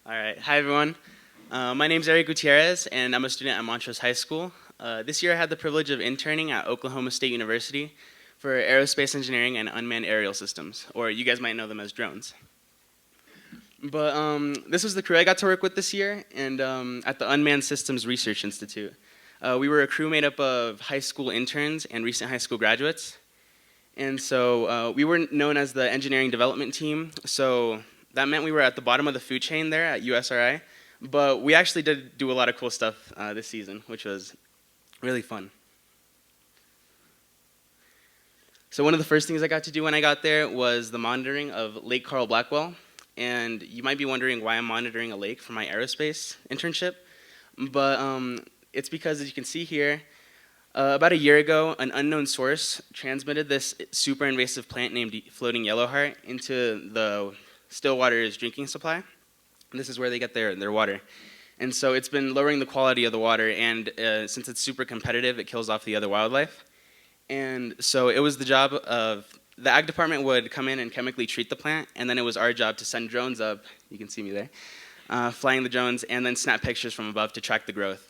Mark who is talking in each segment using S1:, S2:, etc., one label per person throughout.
S1: All right. Hi, everyone. My name's Gutierrez, and I'm a student at Montrose High School. This year, I had the privilege of interning at Oklahoma State University for aerospace engineering and unmanned aerial systems, or you guys might know them as drones. But this was the crew I got to work with this year, and at the Unmanned Systems Research Institute. We were a crew made up of high school interns and recent high school graduates. And so we were known as the engineering development team. So that meant we were at the bottom of the food chain there at USRI. But we actually did do a lot of cool stuff this season, which was really fun. So one of the first things I got to do when I got there was the monitoring of Lake Carl Blackwell. And you might be wondering why I'm monitoring a lake for my aerospace internship. But it's because, as you can see here, about a year ago, an unknown source transmitted this super invasive plant named floating yellowheart into the Stillwater's drinking supply. And this is where they get their water. And so it's been lowering the quality of the water, and since it's super competitive, it kills off the other wildlife. And so it was the job of the ag department would come in and chemically treat the plant, and then it was our job to send drones up, you can see me there, flying the drones, and then snap pictures from above to track the growth.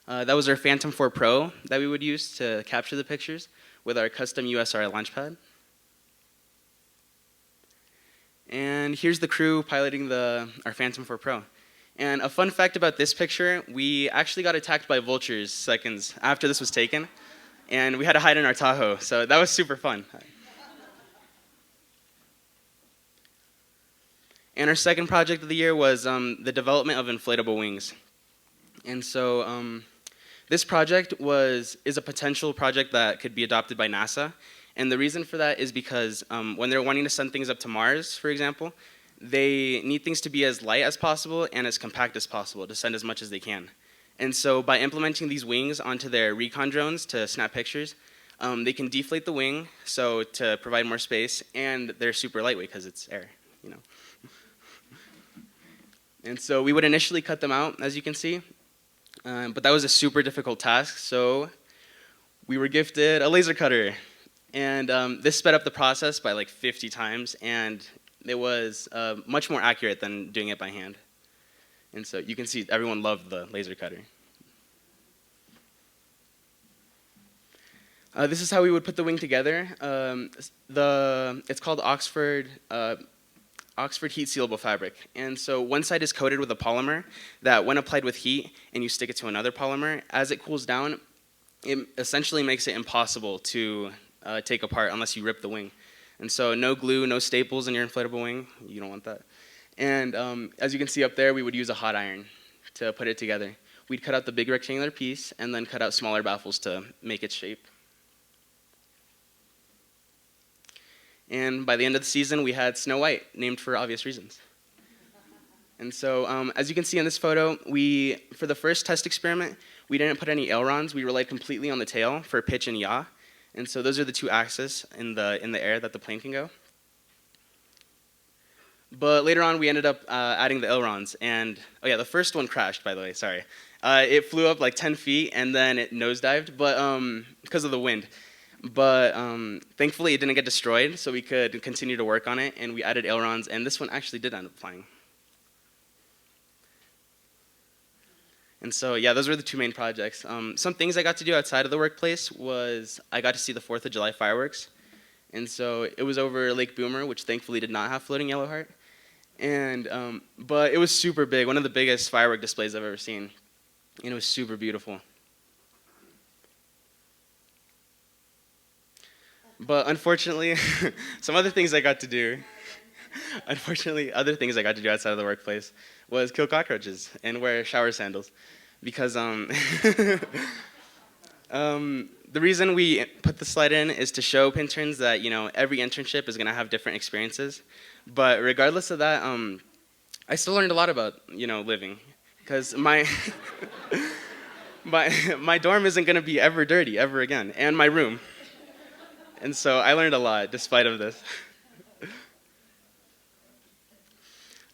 S1: That was our Phantom 4 Pro that we would use to capture the pictures with our custom USRI launchpad. And here's the crew piloting our Phantom 4 Pro. And a fun fact about this picture, we actually got attacked by vultures seconds after this was taken, and we had to hide in our Tahoe, so that was super fun. And our second project of the year was the development of inflatable wings. And so this project is a potential project that could be adopted by NASA. And the reason for that is because when they're wanting to send things up to Mars, for example, they need things to be as light as possible and as compact as possible to send as much as they can. And so by implementing these wings onto their recon drones to snap pictures, they can deflate the wing so to provide more space, and they're super lightweight because it's air, you know. And so we would initially cut them out, as you can see, but that was a super difficult task, so we were gifted a laser cutter. And this sped up the process by like 50 times, and it was much more accurate than doing it by hand. And so you can see everyone loved the laser cutter. This is how we would put the wing together. It's called Oxford heat sealable fabric. And so one side is coated with a polymer that when applied with heat and you stick it to another polymer, as it cools down, it essentially makes it impossible to take apart unless you rip the wing. And so no glue, no staples in your inflatable wing. You don't want that. And as you can see up there, we would use a hot iron to put it together. We'd cut out the big rectangular piece and then cut out smaller baffles to make its shape. And by the end of the season, we had Snow White, named for obvious reasons. And so as you can see in this photo, for the first test experiment, we didn't put any ailerons. We relied completely on the tail for pitch and yaw. And so those are the two axes in the air that the plane can go. But later on, we ended up adding the ailerons. And, oh yeah, the first one crashed, by the way, sorry. It flew up like 10 feet, and then it nosedived because of the wind. But thankfully, it didn't get destroyed, so we could continue to work on it, and we added ailerons, and this one actually did end up flying. And so, yeah, those were the two main projects. Some things I got to do outside of the workplace was I got to see the 4th of July fireworks. And so it was over Lake Boomer, which thankfully did not have floating yellowheart. And but it was super big, one of the biggest firework displays I've ever seen. And it was super beautiful. But unfortunately, some other things I got to do, other things I got to do outside of the workplace was kill cockroaches and wear shower sandals. Because the reason we put the slide in is to show interns that, you know, every internship is going to have different experiences. But regardless of that, I still learned a lot about, you know, living. Because my dorm isn't going to be ever dirty ever again, and my room. And so I learned a lot despite of this.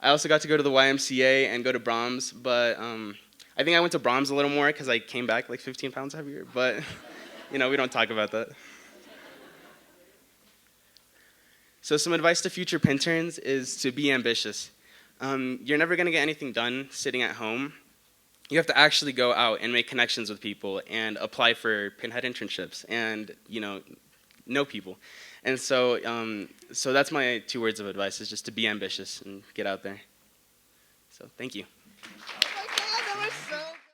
S1: I also got to go to the YMCA and go to Brahms, but I think I went to Brahms a little more because I came back like 15 pounds heavier, but you know, we don't talk about that. So some advice to future Pinterns is to be ambitious. You're never going to get anything done sitting at home. You have to actually go out and make connections with people and apply for Pinhead internships and, know people. And so that's my 2 words of advice, is just to be ambitious and get out there. So thank you.
S2: Oh my God, that was so